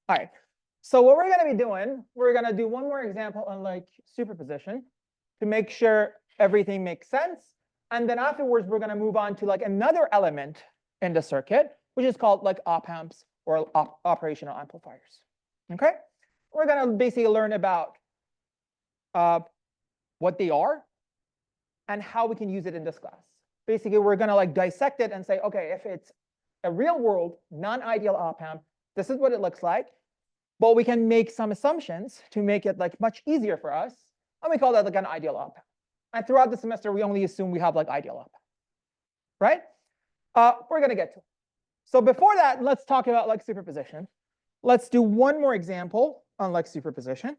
All right. So what we're going to be doing, we're going to do one more example on like superposition to make sure everything makes sense. And then afterwards, we're going to move on to like another element in the circuit, which is called like op amps or operational amplifiers. Okay. We're going to basically learn about what they are and how we can use it in this class. Basically, we're going to like dissect it and say, okay, if it's a real world non-ideal op amp, this is what it looks like. But we can make some assumptions to make it like much easier for us. And we call that like an ideal op amp. And throughout the semester, we only assume we have like ideal op amp. Right? We're going to get to it. So before that, let's talk about like superposition. Let's do one more example on like superposition.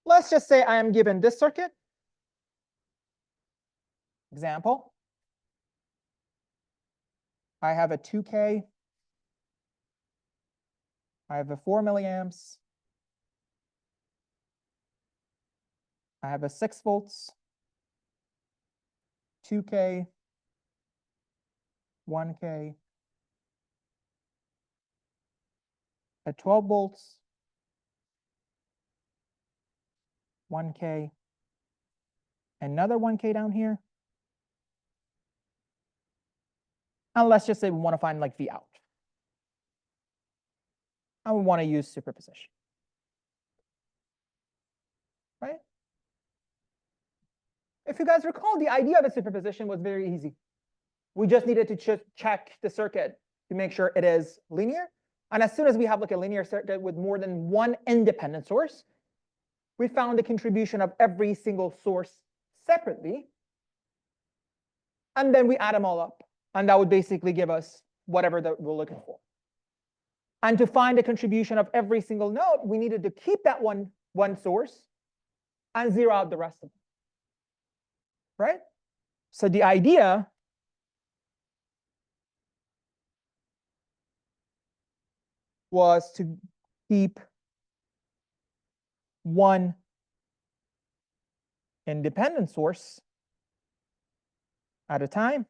Let's just say I am given this circuit. Example. I have a 2K. I have a 4 milliamps. I have a 6 volts, 2K, 1K, a 12 volts, 1K, another 1K down here. And let's just say we want to find like V out. And we want to use superposition. Right? If you guys recall, the idea of a superposition was very easy. We just needed to check the circuit to make sure it is linear. And as soon as we have like a linear circuit with more than one independent source, we found the contribution of every single source separately. And then we add them all up. And that would basically give us whatever that we're looking for. And to find the contribution of every single node, we needed to keep that one source and zero out the rest of them. Right? So the idea was to keep one independent source at a time.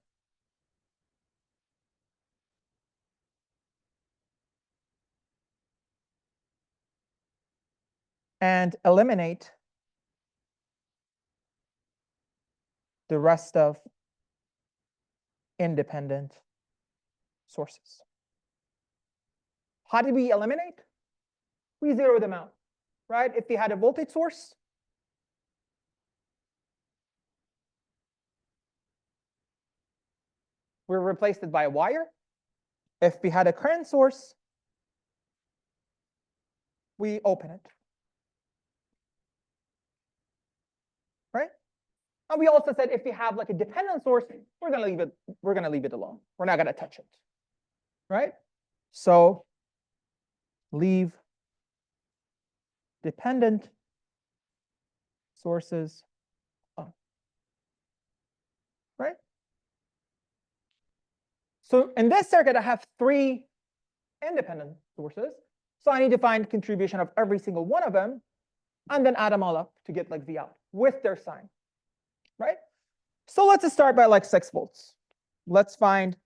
And eliminate the rest of independent sources. How did we eliminate? We zero them out, right? If we had a voltage source, we replaced it by a wire. If we had a current source, we open it. Right? And we also said if we have like a dependent source, we're gonna leave it alone. We're not gonna touch it. Right? So leave dependent sources on. Right? So in this circuit, I have 3 independent sources. So I need to find contribution of every single one of them and then add them all up to get like V out with their sign. Right? So let's start by like 6 volts. Let's find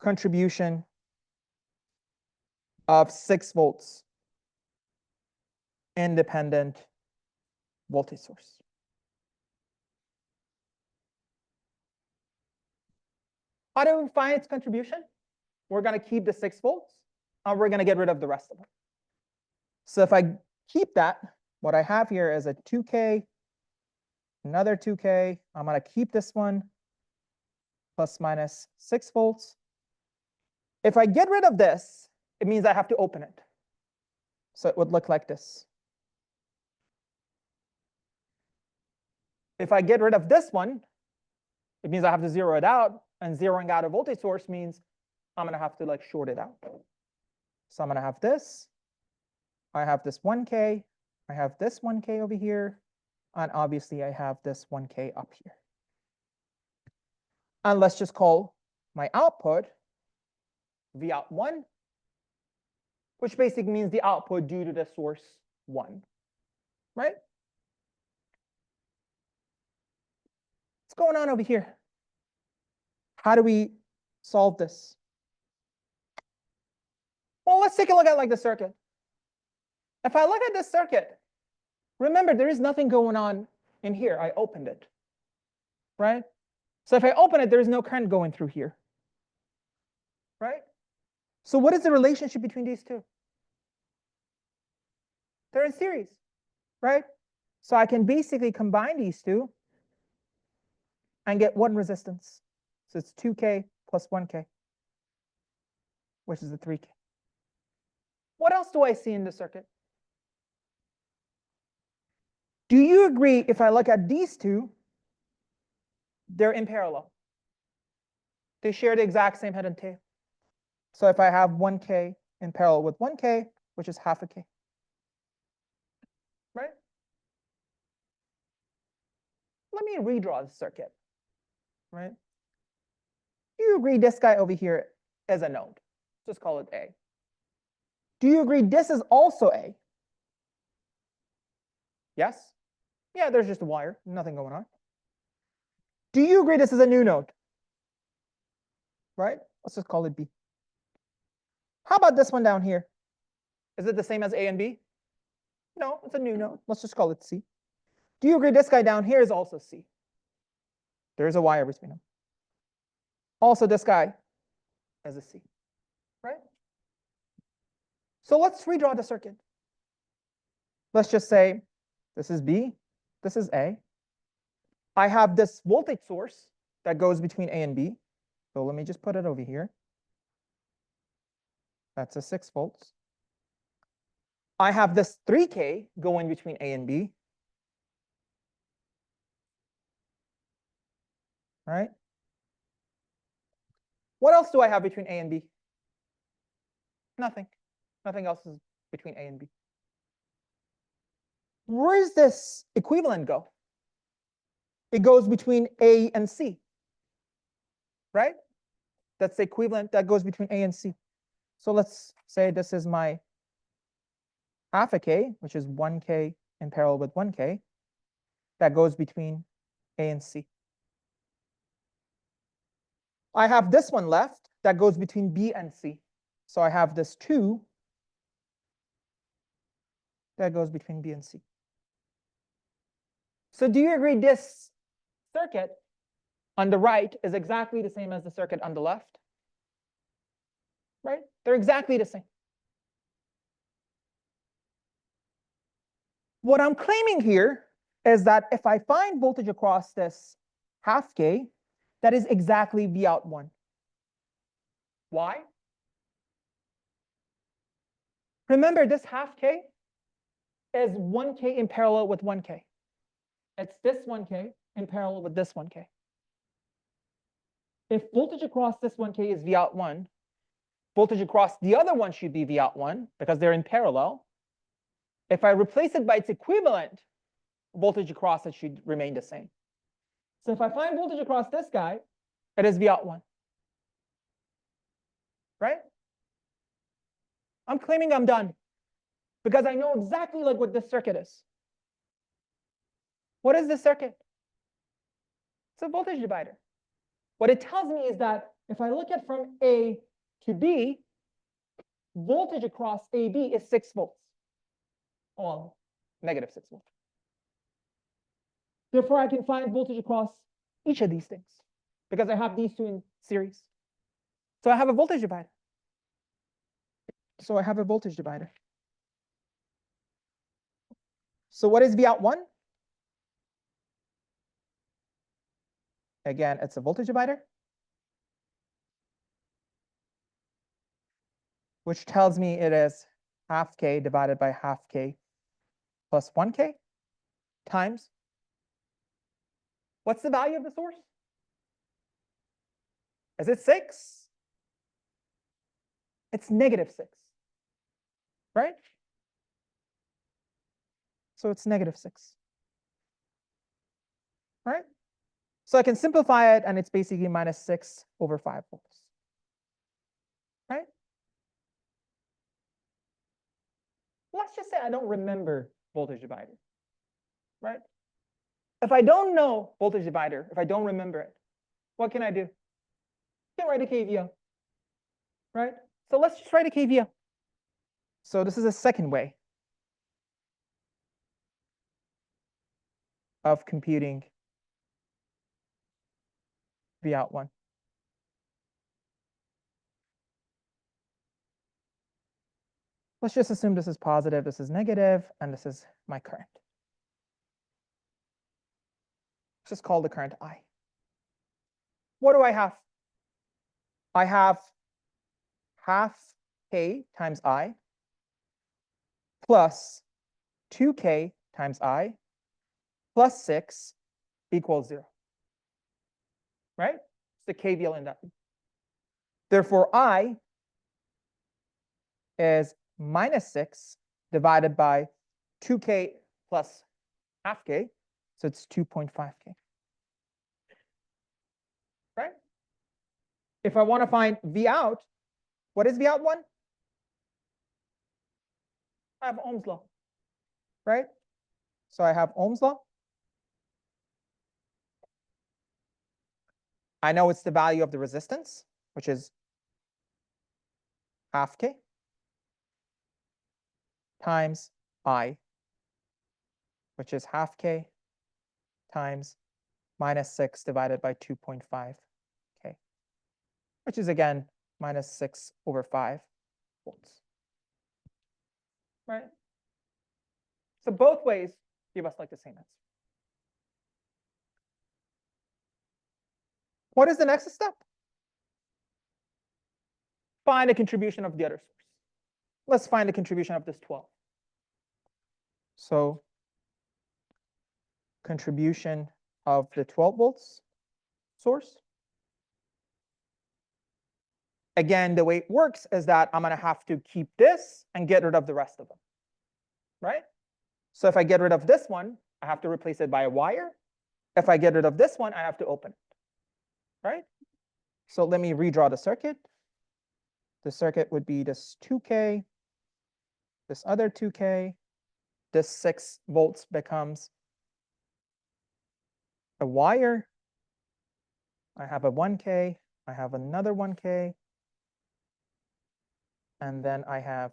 contribution of 6 volts independent voltage source. How do we find its contribution? We're going to keep the 6 volts and we're going to get rid of the rest of them. So if I keep that, what I have here is a 2K, another 2K. I'm going to keep this one plus minus 6 volts. If I get rid of this, it means I have to open it. So it would look like this. If I get rid of this one, it means I have to zero it out. And zeroing out a voltage source means I'm going to have to like short it out. So I'm going to have this. I have this 1K. I have this 1K over here. And obviously, I have this 1K up here. And let's just call my output V out 1, which basically means the output due to the source 1. Right? What's going on over here? How do we solve this? Well, let's take a look at like the circuit. If I look at this circuit, remember there is nothing going on in here. I opened it, right? So if I open it, there is no current going through here, right? So what is the relationship between these two? They're in series, right? So I can basically combine these two and get one resistance. So it's 2K plus 1K, which is the 3K. What else do I see in the circuit? Do you agree if I look at these two, they're in parallel? They share the exact same head and tail. So if I have 1K in parallel with 1K, which is half a K, right? Let me redraw the circuit, right? Do you agree this guy over here is a node? Just call it A. Do you agree this is also A? Yes? Yeah, there's just a wire, nothing going on. Do you agree this is a new node? Right? Let's just call it B. How about this one down here? Is it the same as A and B? No, it's a new node. Let's just call it C. Do you agree this guy down here is also C? There's a wire between them. Also, this guy is a C, right? So let's redraw the circuit. Let's just say this is B, this is A. I have this voltage source that goes between A and B. So let me just put it over here. That's a 6 volts. I have this 3K going between A and B. All right. What else do I have between A and B? Nothing. Nothing else is between A and B. Where does this equivalent go? It goes between A and C, right? That's the equivalent that goes between A and C. So let's say this is my half a K, which is 1K in parallel with 1K, that goes between A and C. I have this one left that goes between B and C. So I have this 2 that goes between B and C. So do you agree this circuit on the right is exactly the same as the circuit on the left? Right? They're exactly the same. What I'm claiming here is that if I find voltage across this half K, that is exactly V out 1. Why? Remember, this half K is 1K in parallel with 1K. It's this 1K in parallel with this 1K. If voltage across this 1K is V out 1, voltage across the other one should be V out 1 because they're in parallel. If I replace it by its equivalent, voltage across it should remain the same. So if I find voltage across this guy, it is V out 1. Right? I'm claiming I'm done because I know exactly like what this circuit is. What is this circuit? It's a voltage divider. What it tells me is that if I look at from A to B, voltage across AB is 6 volts. Well, negative 6 volts. Therefore, I can find voltage across each of these things because I have these two in series. So I have a voltage divider. So what is V out 1? Again, it's a voltage divider, which tells me it is half K divided by half K plus 1K times. What's the value of the source? Is it 6? It's negative 6, right? So it's negative 6, right? So I can simplify it, and it's basically minus 6 over 5 volts, right? Let's just say I don't remember voltage divider, right? If I don't know voltage divider, if I don't remember it, what can I do? I can write a KVL, right? So let's just write a KVL. So this is a second way of computing V out 1. Let's just assume this is positive, this is negative, and this is my current. Let's just call the current I. What do I have? I have half k times I plus 2k times I plus 6 equals 0. Right? It's the KVL in that. Therefore, I is minus 6 divided by 2k plus half k. So it's 2.5k. Right? If I want to find V out, what is V out 1? I have Ohm's law. Right? So I have Ohm's law. I know it's the value of the resistance, which is half k times I, which is half k times minus 6 divided by 2.5k, which is again minus 6 over 5 volts. Right? So both ways give us like the same answer. What is the next step? Find a contribution of the other source. Let's find the contribution of this 12. So contribution of the 12 volts source. Again, the way it works is that I'm going to have to keep this and get rid of the rest of them. Right? So if I get rid of this one, I have to replace it by a wire. If I get rid of this one, I have to open it. Right? So let me redraw the circuit. The circuit would be this 2k, this other 2k, this 6 volts becomes a wire. I have a 1k, I have another 1k, and then I have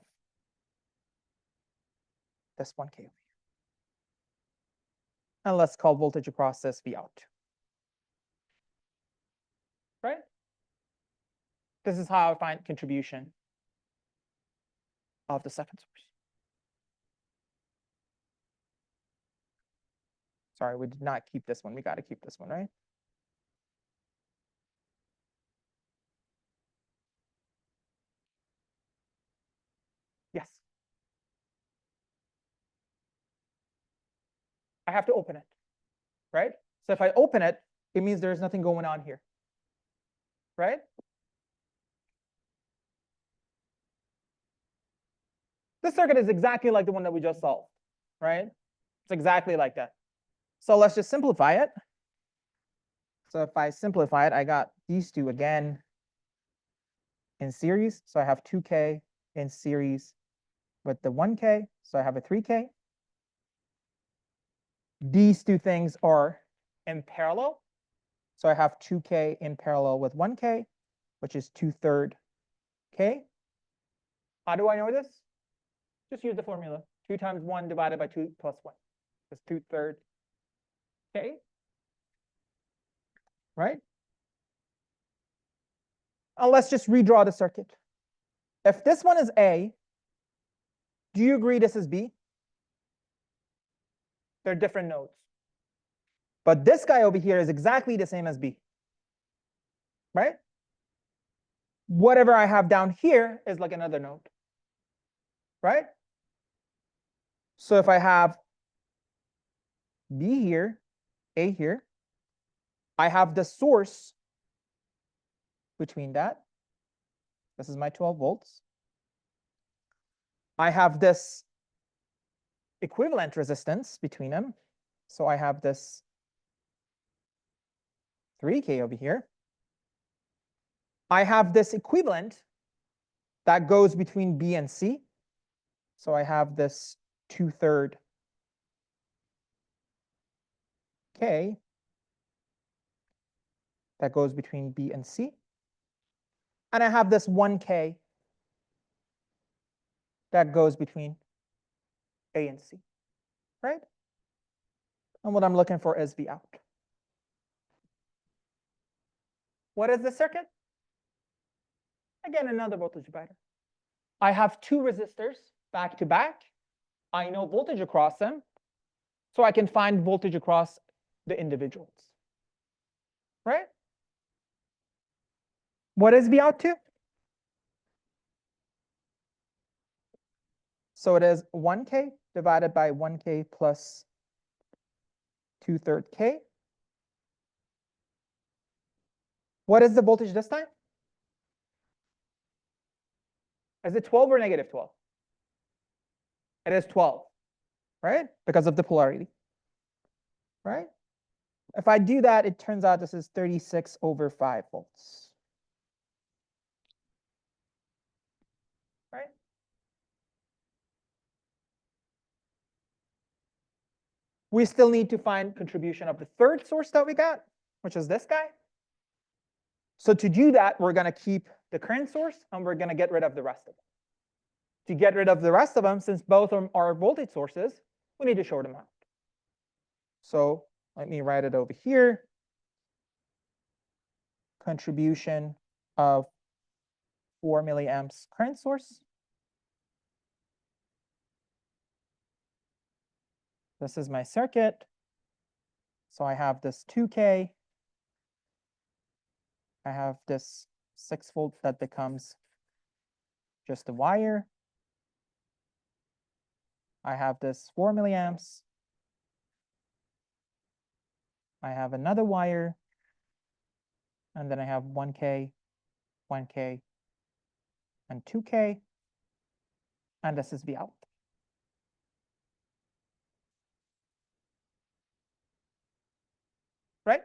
this 1k over here. And let's call voltage across this V out. Right? This is how I find contribution of the second source. Sorry, we did not keep this one. We got to keep this one, right? Yes. I have to open it, right? So if I open it, it means there's nothing going on here, right? This circuit is exactly like the one that we just solved, right? It's exactly like that. So let's just simplify it. So if I simplify it, I got these two again in series. So I have 2k in series with the 1k. So I have a 3k. These two things are in parallel. So I have 2k in parallel with 1k, which is 2/3 k. How do I know this? Just use the formula. 2 times 1 divided by 2 plus 1. That's 2/3 k. Right? And let's just redraw the circuit. If this one is A, do you agree this is B? They're different nodes. But this guy over here is exactly the same as B. Right? Whatever I have down here is like another node. Right? So if I have B here, A here, I have the source between that. This is my 12 volts. I have this equivalent resistance between them. So I have this 3k over here. I have this equivalent that goes between B and C. So I have this 2/3 k that goes between B and C. And I have this 1k that goes between A and C, right? And what I'm looking for is V out. What is the circuit? Again, another voltage divider. I have two resistors back to back. I know voltage across them, so I can find voltage across the individuals, right? What is V out to? So it is 1K divided by 1K plus 2/3 K. What is the voltage this time? Is it 12 or negative 12? It is 12, right? Because of the polarity, right? If I do that, it turns out this is 36/5 volts, right? We still need to find contribution of the third source that we got, which is this guy. So to do that, we're going to keep the current source and we're going to get rid of the rest of them. To get rid of the rest of them, since both are voltage sources, we need to short them out. So let me write it over here. Contribution of 4 milliamps current source. This is my circuit. So I have this 2K. I have this 6 volt that becomes just a wire. I have this 4 milliamps. I have another wire. And then I have 1K, 1K, and 2K. And this is V out. Right?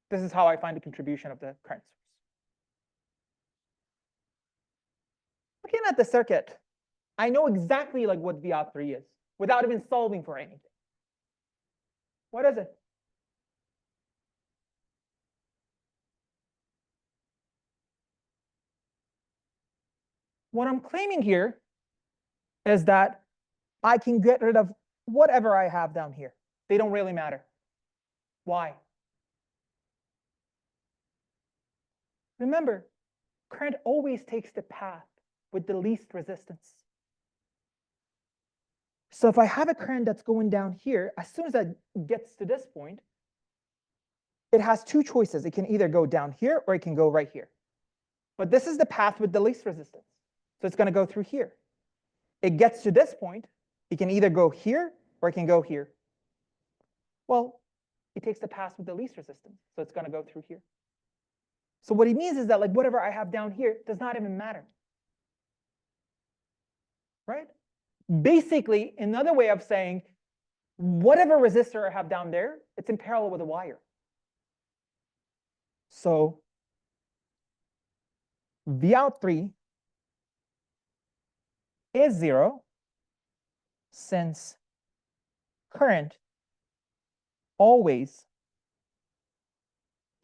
This is how I find the contribution of the current source. Looking at the circuit, I know exactly like what V03 is without even solving for anything. What is it? What I'm claiming here is that I can get rid of whatever I have down here. They don't really matter. Why? Remember, current always takes the path with the least resistance. So if I have a current that's going down here, as soon as it gets to this point, it has two choices. It can either go down here or it can go right here. But this is the path with the least resistance. So it's going to go through here. It gets to this point, it can either go here or it can go here. Well, it takes the path with the least resistance, so it's going to go through here. So what he means is that like whatever I have down here does not even matter. Right? Basically, another way of saying whatever resistor I have down there, it's in parallel with a wire. So Vout3 is 0 since current always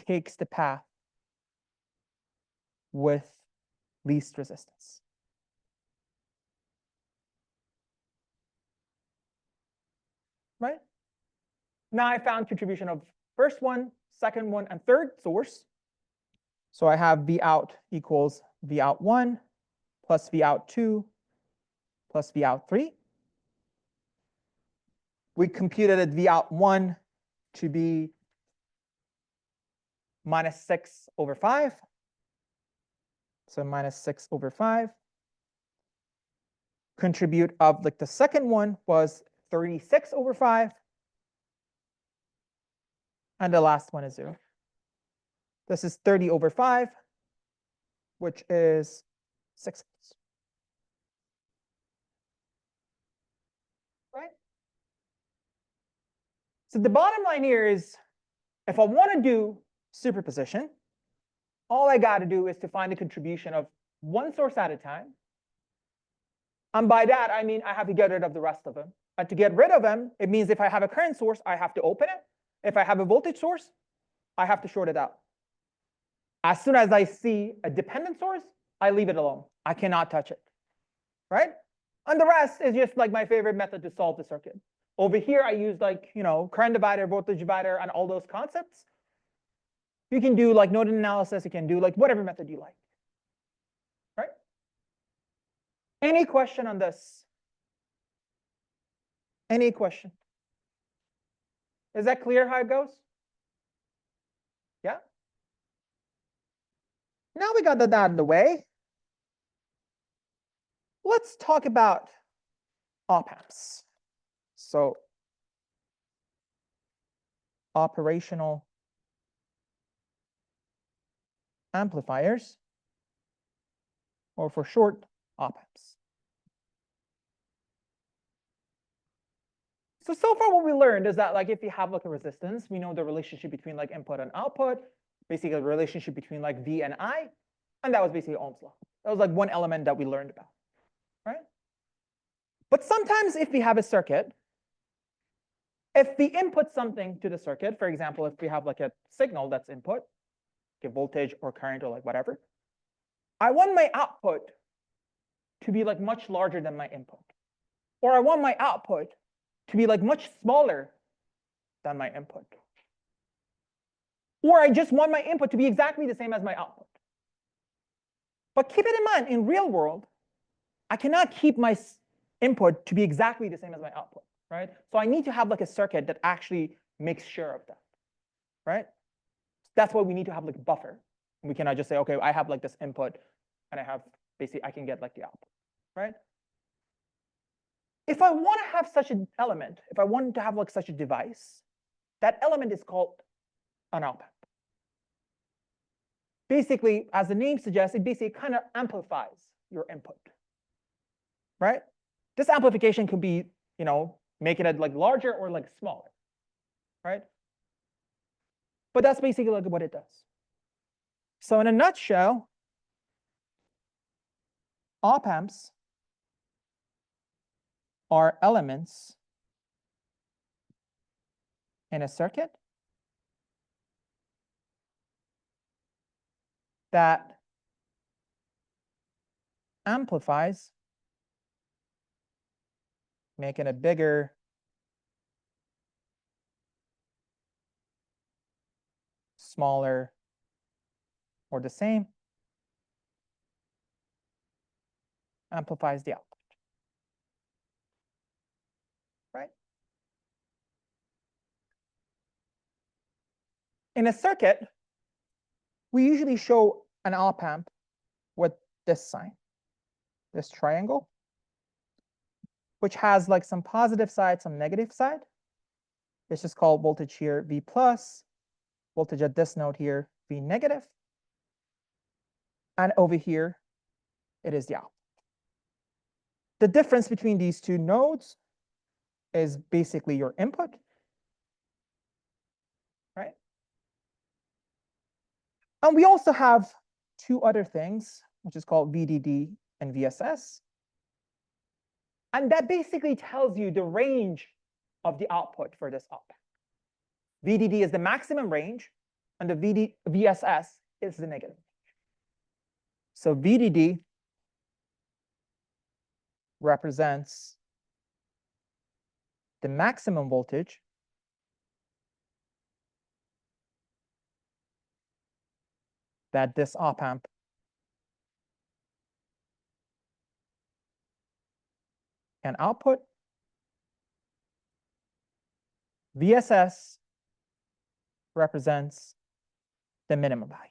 takes the path with least resistance. Right? Now I found contribution of first one, second one, and third source. So I have Vout equals Vout1 plus Vout2 plus Vout3. We computed Vout1 to be minus 6/5. So minus 6/5. Contribute of like the second one was 36/5. And the last one is 0. This is 30/5, which is 6 volts. Right? So the bottom line here is, if I want to do superposition, all I got to do is to find the contribution of one source at a time. And by that, I mean I have to get rid of the rest of them. And to get rid of them, it means if I have a current source, I have to open it. If I have a voltage source, I have to short it out. As soon as I see a dependent source, I leave it alone. I cannot touch it. right? And the rest is just like my favorite method to solve the circuit. Over here, I use like, current divider, voltage divider, and all those concepts. You can do like node analysis. You can do like whatever method you like, right? Any question on this? Any question? Is that clear how it goes? Yeah? Now we got that out of the way. Let's talk about op-amps. So operational amplifiers, or for short, op-amps. So far what we learned is that like if you have like a resistance, we know the relationship between like input and output, basically the relationship between like V and I, and that was basically Ohm's law. That was like one element that we learned about, right? But sometimes if we have a circuit, if we input something to the circuit, for example, if we have like a signal that's input, like voltage or current or like whatever, I want my output to be like much larger than my input, or I want my output to be like much smaller than my input, or I just want my input to be exactly the same as my output. But keep it in mind, in real world, I cannot keep my input to be exactly the same as my output, right? So I need to have like a circuit that actually makes sure of that, right? That's why we need to have like a buffer. We cannot just say, okay, I have like this input, and I have basically I can get like the output, right? If I want to have such an element, if I want to have like such a device, that element is called an op-amp. Basically, as the name suggests, it basically kind of amplifies your input, right? This amplification could be, make it like larger or like smaller, right? But that's basically like what it does. So in a nutshell, op-amps are elements in a circuit that amplifies, making it bigger, smaller, or the same, amplifies the output, right? In a circuit, we usually show an op-amp with this sign, this triangle, which has like some positive side, some negative side. It's just called voltage here V plus, voltage at this node here V negative, and over here it is the output. The difference between these two nodes is basically your input, right? And we also have two other things, which is called VDD and VSS. And that basically tells you the range of the output for this op-amp. VDD is the maximum range, and the VSS is the negative range. So VDD represents the maximum voltage that this op-amp can output. VSS represents the minimum value.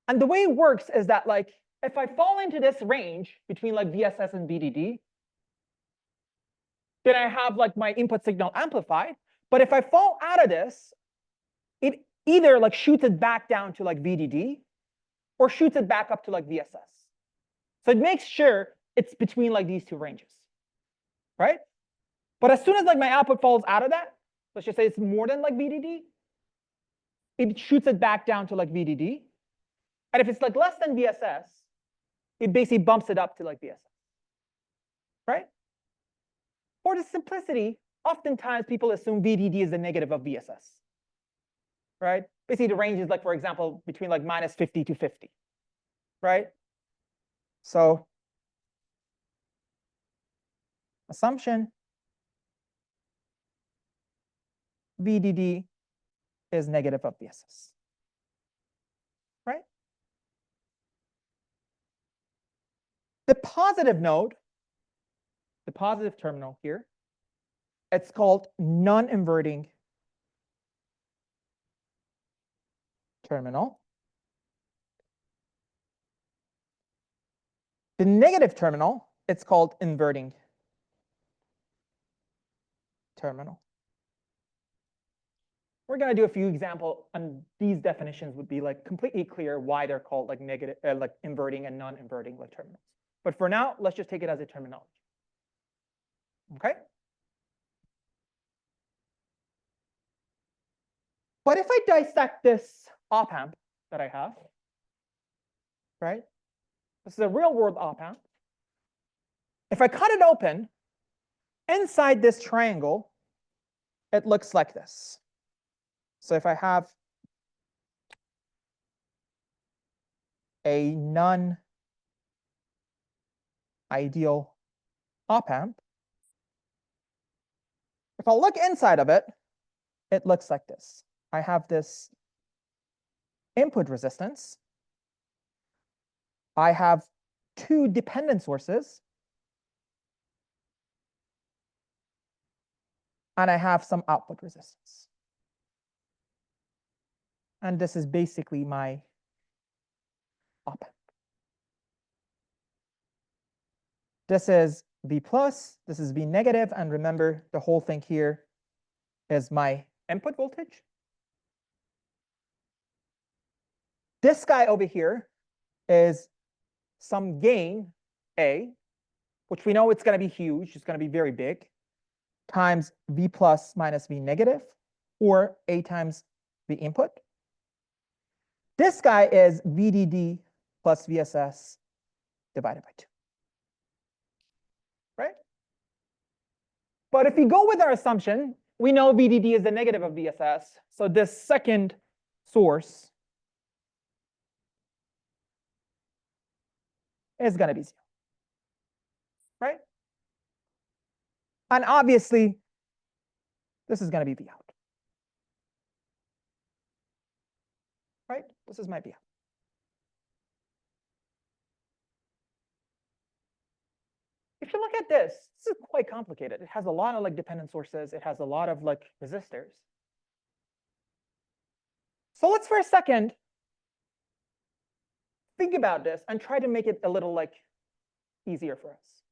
And the way it works is that like if I fall into this range between like VSS and VDD, then I have like my input signal amplified. But if I fall out of this, it either like shoots it back down to like VDD or shoots it back up to like VSS. So it makes sure it's between like these two ranges, right? But as soon as like my output falls out of that, let's just say it's more than like VDD, it shoots it back down to like VDD. And if it's like less than VSS, it basically bumps it up to like VSS, right? For the simplicity, oftentimes people assume VDD is the negative of VSS, right? Basically the range is like, for example, between like -50 to 50, right? So assumption VDD is negative of VSS, right? The positive node, the positive terminal here, it's called non-inverting terminal. The negative terminal, it's called inverting terminal. We're going to do a few examples, and these definitions would be like completely clear why they're called like negative, like inverting and non-inverting like terminals. But for now, let's just take it as a terminology. Okay. But if I dissect this op amp that I have, right? This is a real world op amp. If I cut it open, inside this triangle, it looks like this. So if I have a non-ideal op amp, if I look inside of it, it looks like this. I have this input resistance. I have two dependent sources. And I have some output resistance. And this is basically my op amp. This is V plus, this is V negative, and remember the whole thing here is my input voltage. This guy over here is some gain A, which we know it's going to be huge, it's going to be very big, times V plus minus V negative, or A times V input. This guy is VDD plus VSS divided by 2. Right? But if we go with our assumption, we know VDD is the negative of VSS. So this second source is going to be 0. Right? And obviously, this is going to be V out. Right? This is my V out. If you look at this, this is quite complicated. It has a lot of like dependent sources. It has a lot of like resistors. So let's for a second think about this and try to make it a little like easier for us.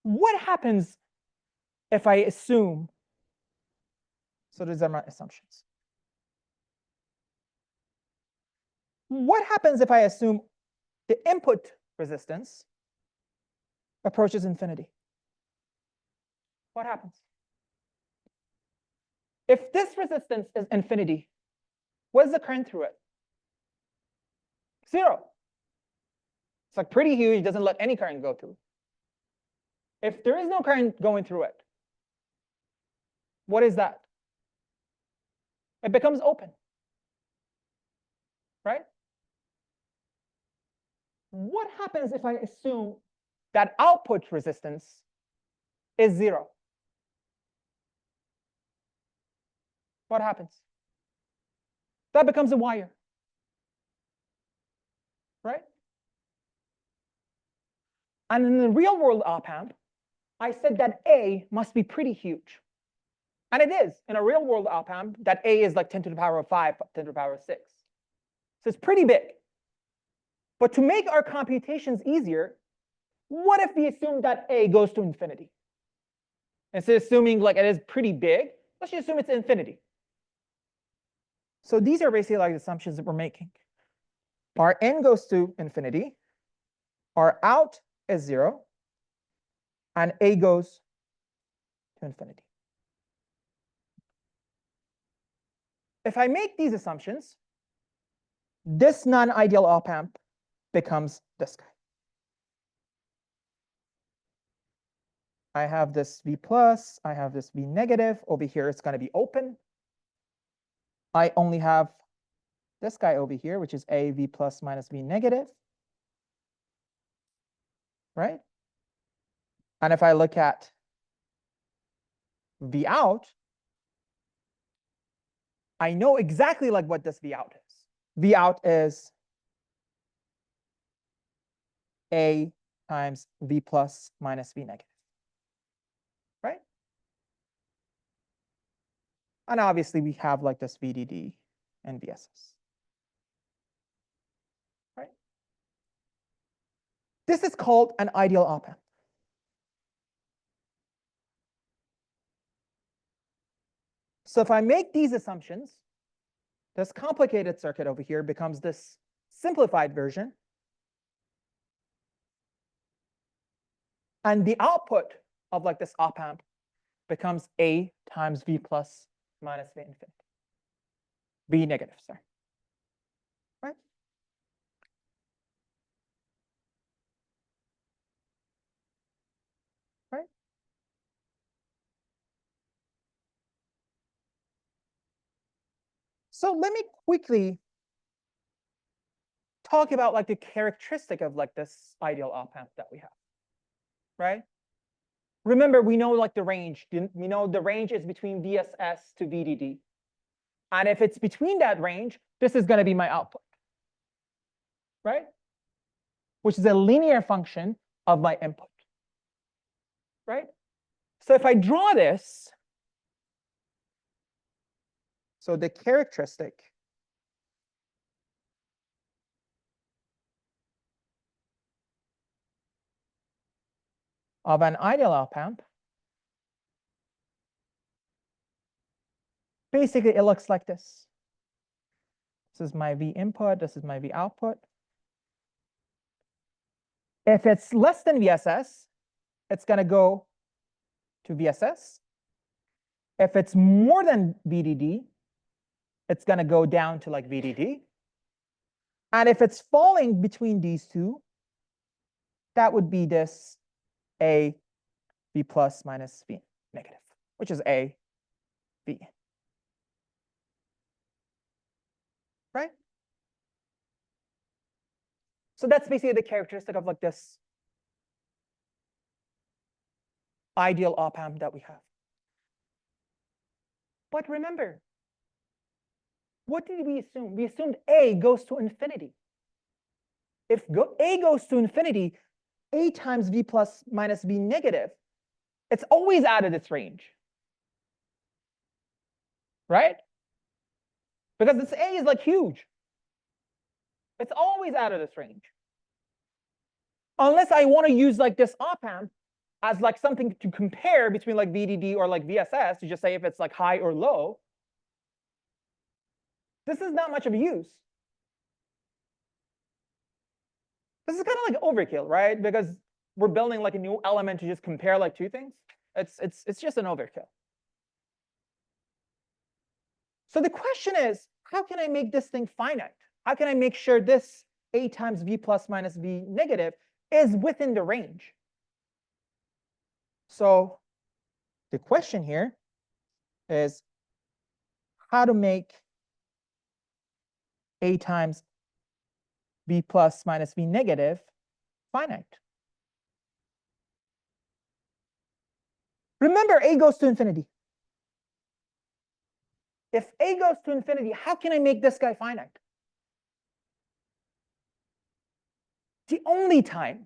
What happens if I assume, so these are my assumptions. What happens if I assume the input resistance approaches infinity? What happens? If this resistance is infinity, what is the current through it? 0. It's like pretty huge, doesn't let any current go through. If there is no current going through it, what is that? It becomes open. Right? What happens if I assume that output resistance is 0? What happens? That becomes a wire. Right? And in the real world op amp, I said that A must be pretty huge. And it is. In a real world op amp, that A is like 10 to the power of 5, 10 to the power of 6. So it's pretty big. But to make our computations easier, what if we assume that A goes to infinity? Instead of assuming like it is pretty big, let's just assume it's infinity. So these are basically like assumptions that we're making. Our in goes to infinity, our out is 0, and A goes to infinity. If I make these assumptions, this non-ideal op amp becomes this guy. I have this V plus, I have this V negative. Over here, it's going to be open. I only have this guy over here, which is A V plus minus V negative, right? And if I look at V out, I know exactly like what this V out is. V out is A times V plus minus V negative, right? And obviously we have like this VDD and VSS, right? This is called an ideal op-amp. So if I make these assumptions, this complicated circuit over here becomes this simplified version. And the output of like this op-amp becomes A times V plus minus V infinity. V negative, sorry. Right? Right? So let me quickly talk about like the characteristic of like this ideal op-amp that we have. Right? Remember, we know like the range. We know the range is between VSS to VDD. And if it's between that range, this is going to be my output, right? Which is a linear function of my input, right? So if I draw this, so the characteristic of an ideal op-amp, basically it looks like this. This is my V input, this is my V output. If it's less than VSS, it's going to go to VSS. If it's more than VDD, it's going to go down to like VDD. And if it's falling between these two, that would be this A V plus minus V negative, which is A V. Right? So that's basically the characteristic of like this ideal op-amp that we have. But remember, what did we assume? We assumed A goes to infinity. If A goes to infinity, A times V plus minus V negative, it's always out of this range. Right? Because this A is like huge. It's always out of this range. Unless I want to use like this op-amp as like something to compare between like VDD or like VSS to just say if it's like high or low. This is not much of a use. This is kind of like overkill, right? Because we're building like a new element to just compare like two things. It's just an overkill. So the question is, how can I make this thing finite? How can I make sure this A times V plus minus V negative is within the range? So the question here is how to make A times V plus minus V negative finite. Remember, A goes to infinity. If A goes to infinity, how can I make this guy finite? The only time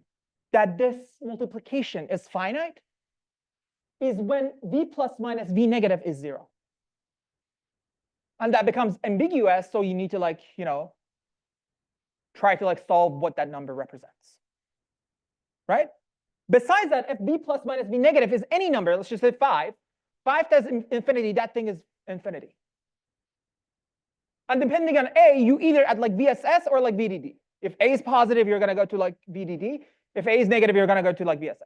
that this multiplication is finite is when V plus minus V negative is 0. And that becomes ambiguous, so you need to like, try to like solve what that number represents. Right? Besides that, if V plus minus V negative is any number, let's just say 5 times infinity, that thing is infinity. And depending on A, you either at like VSS or like VDD. If A is positive, you're going to go to like VDD. If A is negative, you're going to go to like VSS.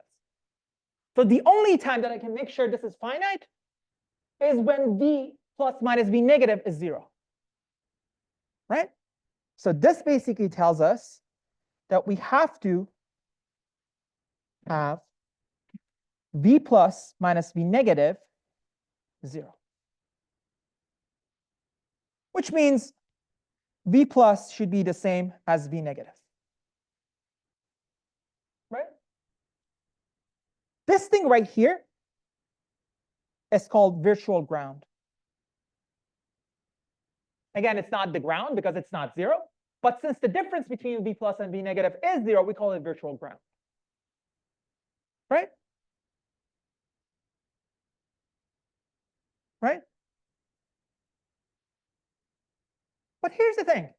So the only time that I can make sure this is finite is when V plus minus V negative is 0. Right? So this basically tells us that we have to have V plus minus V negative 0. Which means V plus should be the same as V negative. Right? This thing right here is called virtual ground. Again, it's not the ground because it's not zero. But since the difference between V plus and V negative is zero, we call it virtual ground. Right? Right? But here's the thing.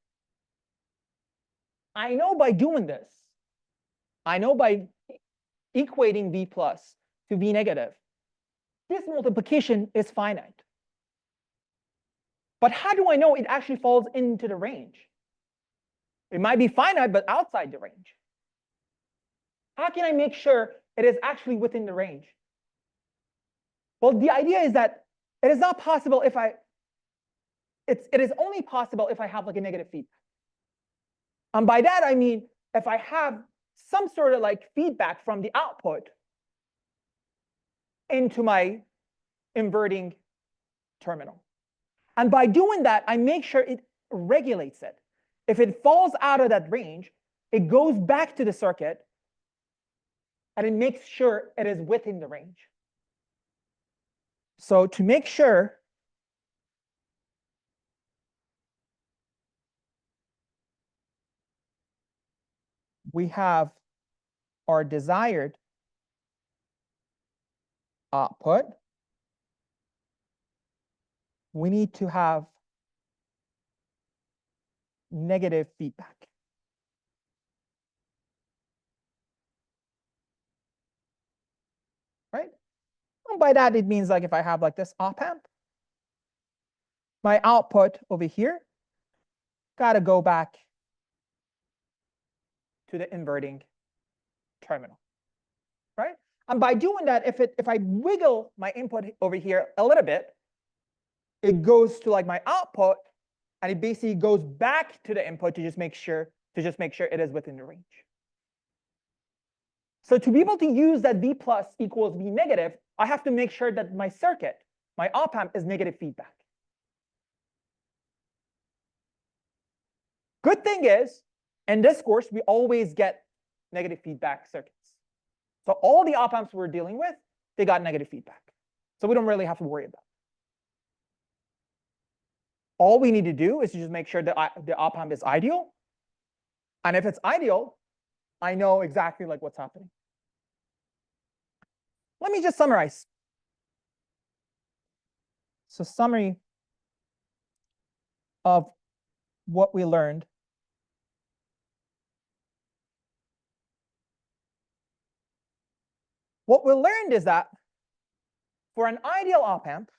I know by doing this, I know by equating V plus to V negative, this multiplication is finite. But how do I know it actually falls into the range? It might be finite, but outside the range. How can I make sure it is actually within the range? Well, the idea is that it is not possible if it is only possible if I have like a negative feedback. And by that, I mean, if I have some sort of like feedback from the output into my inverting terminal. And by doing that, I make sure it regulates it. If it falls out of that range, it goes back to the circuit and it makes sure it is within the range. So to make sure we have our desired output, we need to have negative feedback. Right? And by that, it means like if I have like this op amp, my output over here got to go back to the inverting terminal. Right? And by doing that, if I wiggle my input over here a little bit, it goes to like my output, and it basically goes back to the input to just make sure it is within the range. So to be able to use that V plus equals V negative, I have to make sure that my circuit, my op amp, is negative feedback. Good thing is, in this course, we always get negative feedback circuits. So all the op amps we're dealing with, they got negative feedback. So we don't really have to worry about it. All we need to do is to just make sure that the op amp is ideal. And if it's ideal, I know exactly like what's happening. Let me just summarize. So summary of what we learned. What we learned is that for an ideal op amp,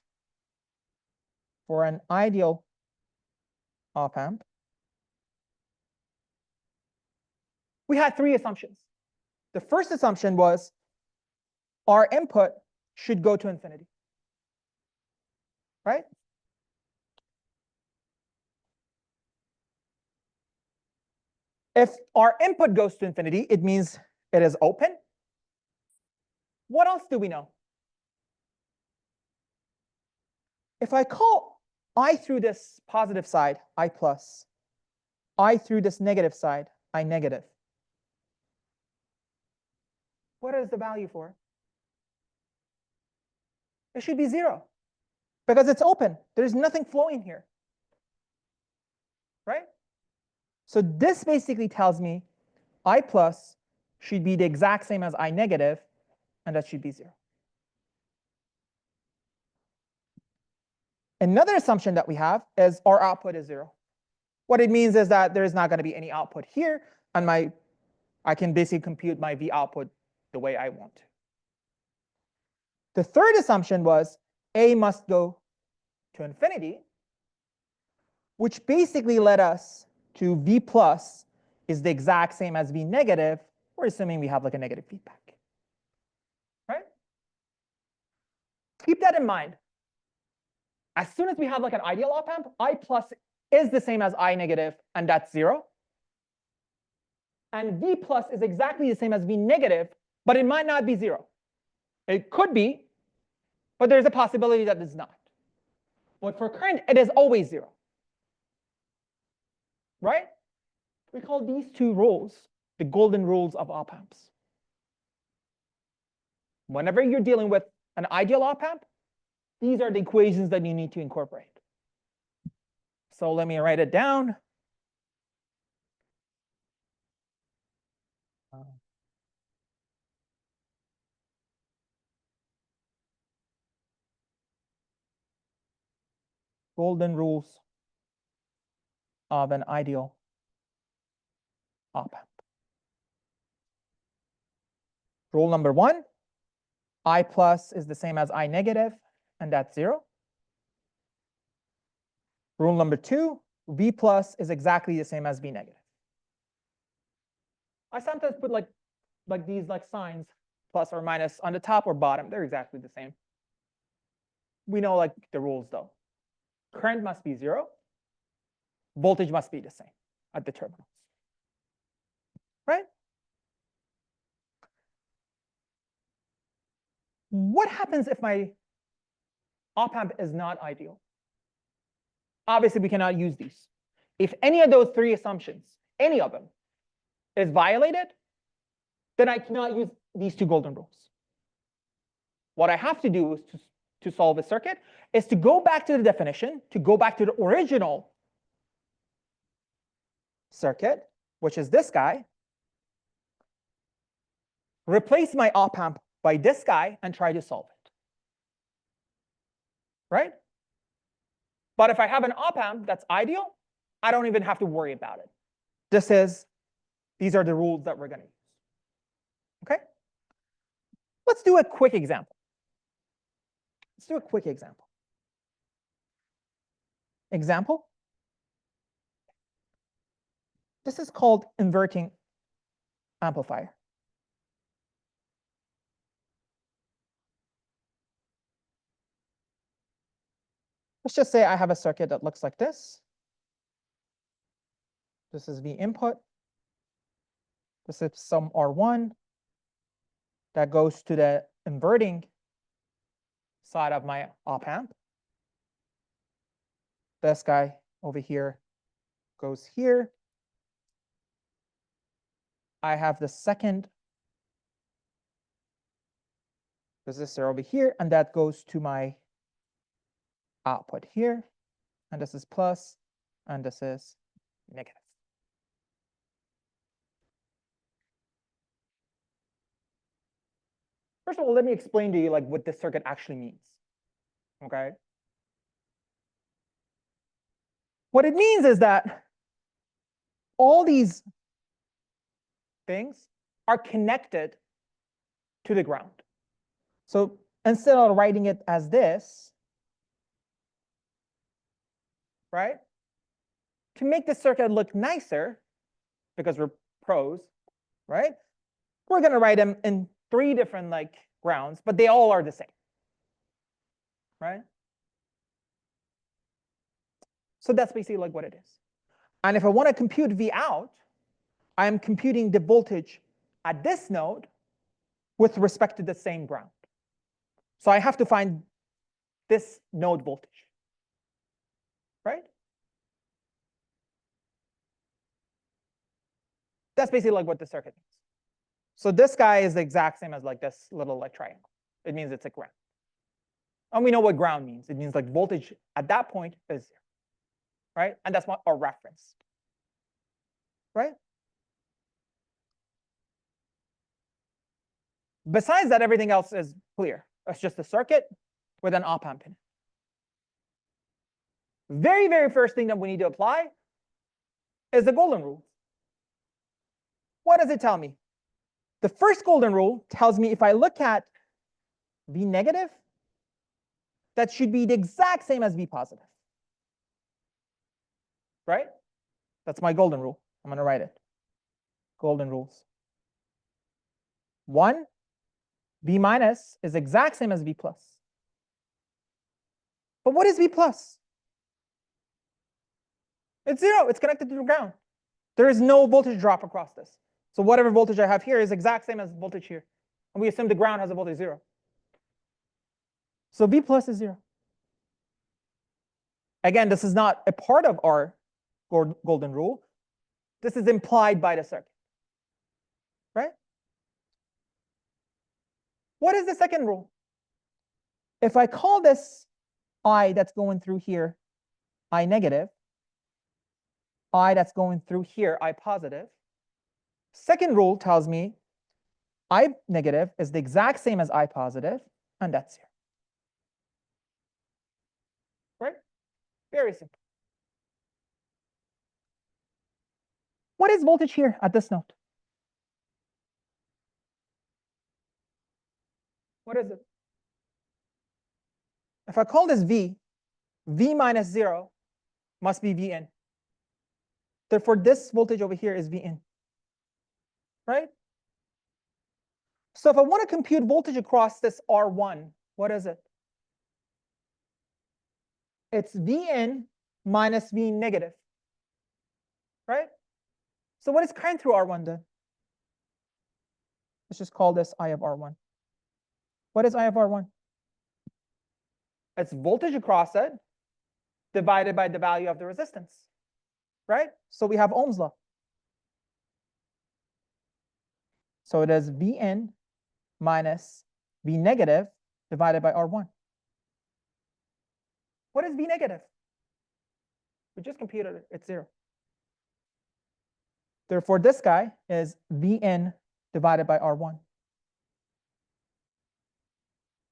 we had three assumptions. The first assumption was our input should go to infinity. Right? If our input goes to infinity, it means it is open. What else do we know? If I call I through this positive side, I plus, I through this negative side, I negative, what is the value for? It should be 0 because it's open. There's nothing flowing here. Right? So this basically tells me I plus should be the exact same as I negative, and that should be 0. Another assumption that we have is our output is 0. What it means is that there's not going to be any output here, and I can basically compute my V output the way I want to. The third assumption was A must go to infinity, which basically led us to V plus is the exact same as V negative. We're assuming we have like a negative feedback. Right? Keep that in mind. As soon as we have like an ideal op amp, I plus is the same as I negative, and that's 0. And V plus is exactly the same as V negative, but it might not be 0. It could be, but there's a possibility that it's not. But for current, it is always 0. right? We call these two rules the golden rules of op amps. Whenever you're dealing with an ideal op amp, these are the equations that you need to incorporate. So let me write it down. Golden rules of an ideal op amp. Rule number 1, I plus is the same as I negative, and that's 0. Rule number 2, V plus is exactly the same as V negative. I sometimes put like these signs, plus or minus, on the top or bottom. They're exactly the same. We know like the rules though. Current must be 0. Voltage must be the same at the terminals. Right? What happens if my op amp is not ideal? Obviously, we cannot use these. If any of those 3 assumptions, any of them, is violated, then I cannot use these 2 golden rules. What I have to do is to solve a circuit is to go back to the definition, to go back to the original circuit, which is this guy, replace my op amp by this guy, and try to solve it. Right? But if I have an op amp that's ideal, I don't even have to worry about it. These are the rules that we're going to use. Okay? Let's do a quick example. Example. This is called inverting amplifier. Let's just say I have a circuit that looks like this. This is V input. This is some R1 that goes to the inverting side of my op amp. This guy over here goes here. I have the second resistor over here, and that goes to my output here. And this is plus, and this is negative. First of all, let me explain to you what this circuit actually means. Okay. What it means is that all these things are connected to the ground. So instead of writing it as this, right, to make the circuit look nicer, because we're pros, right, we're going to write them in 3 different grounds, but they all are the same, right? So that's basically what it is. And if I want to compute V out, I am computing the voltage at this node with respect to the same ground. So I have to find this node voltage, right? That's basically what the circuit means. So this guy is the exact same as this little triangle. It means it's a ground. And we know what ground means. It means voltage at that point is 0, right? And that's what our reference, right? Besides that, everything else is clear. It's just a circuit with an op amp in it. Very, very first thing that we need to apply is the golden rule. What does it tell me? The first golden rule tells me if I look at V negative, that should be the exact same as V positive. Right? That's my golden rule. I'm going to write it. Golden rules. 1, V minus is exact same as V plus. But what is V plus? It's 0. It's connected to the ground. There is no voltage drop across this. So whatever voltage I have here is exact same as voltage here. And we assume the ground has a voltage 0. So V plus is 0. Again, this is not a part of our golden rule, This is implied by the circuit, right? What is the second rule? If I call this I that's going through here I negative, I that's going through here I positive, second rule tells me I negative is the exact same as I positive, and that's here. Right? Very simple. What is voltage here at this node? What is it? If I call this V, V minus 0 must be Vn. Therefore, this voltage over here is Vn. Right? So if I want to compute voltage across this R1, what is it? It's Vn minus V negative. Right? So what is current through R1 then? Let's just call this I of R1. What is I of R1? It's voltage across it divided by the value of the resistance. Right? So we have Ohm's law. So it is Vn minus V negative divided by R1. What is V negative? We just computed it. It's 0. Therefore, this guy is Vn divided by R1.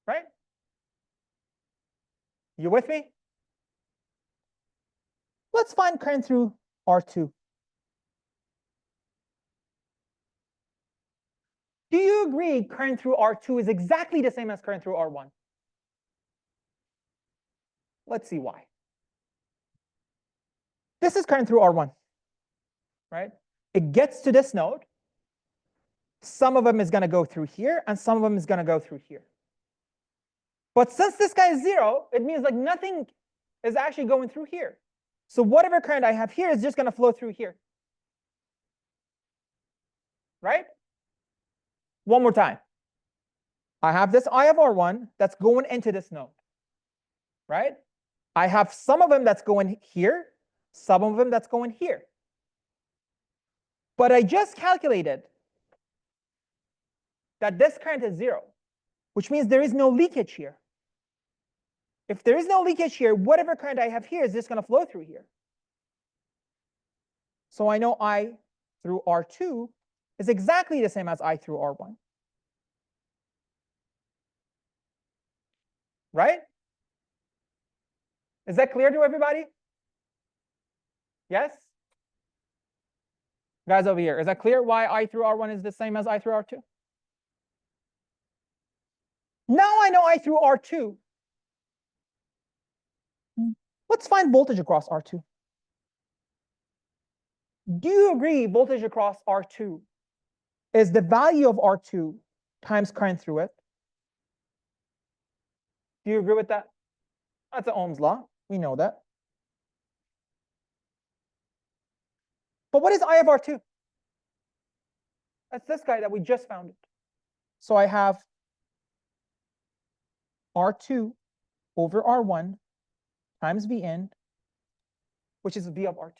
Right? You with me? Let's find current through R2. Do you agree current through R2 is exactly the same as current through R1? Let's see why. This is current through R1, right? It gets to this node. Some of them is going to go through here, and some of them is going to go through here. But since this guy is 0, it means like nothing is actually going through here. So whatever current I have here is just going to flow through here. Right? One more time. I have this I of R1 that's going into this node. Right? I have some of them that's going here, some of them that's going here. But I just calculated that this current is 0, which means there is no leakage here. If there is no leakage here, whatever current I have here is just going to flow through here. So I know I through R2 is exactly the same as I through R1. Right? Is that clear to everybody? Yes? Guys over here, is that clear why I through R1 is the same as I through R2? Now I know I through R2. Let's find voltage across R2. Do you agree voltage across R2 is the value of R2 times current through it? Do you agree with that? That's Ohm's law. We know that. But what is I of R2? That's this guy that we just found it. So I have R2 over R1 times Vn, which is V of R2.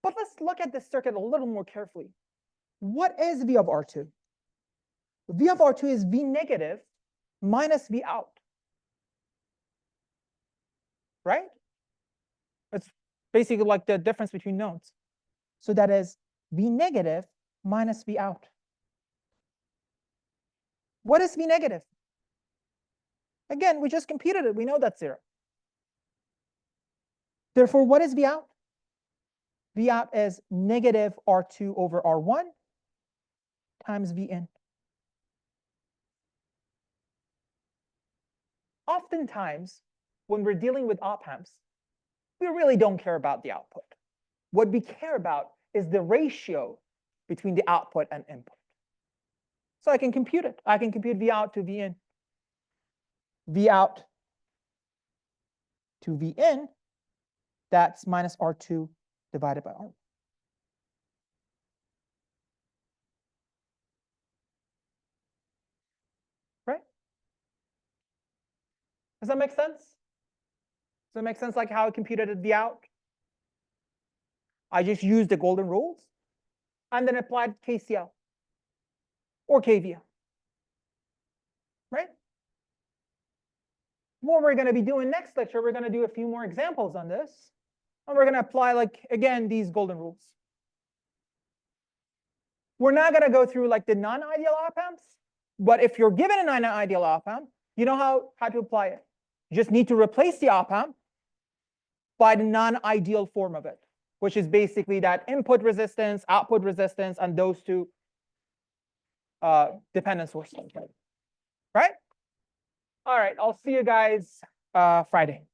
But let's look at this circuit a little more carefully. What is V of R2? V of R2 is V negative minus V out. Right? It's basically like the difference between nodes. So that is V negative minus V out. What is V negative? Again, we just computed it. We know that's 0. Therefore, what is V out? V out is negative R2 over R1 times Vn. Oftentimes, when we're dealing with op amps, we really don't care about the output. What we care about is the ratio between the output and input. So I can compute it. I can compute V out to Vn. V out to Vn, that's minus R2 divided by R1. Right? Does that make sense? Does that make sense like how I computed V out? I just used the golden rules and then applied KCL or KVL, right? What we're going to be doing next lecture, we're going to do a few more examples on this. And we're going to apply, like, again, these golden rules. We're not going to go through like the non-ideal op-amps, but if you're given a non-ideal op-amp, you know how to apply it. You just need to replace the op-amp by the non-ideal form of it, which is basically that input resistance, output resistance, and those two dependent sources, right? All right, I'll see you guys Friday.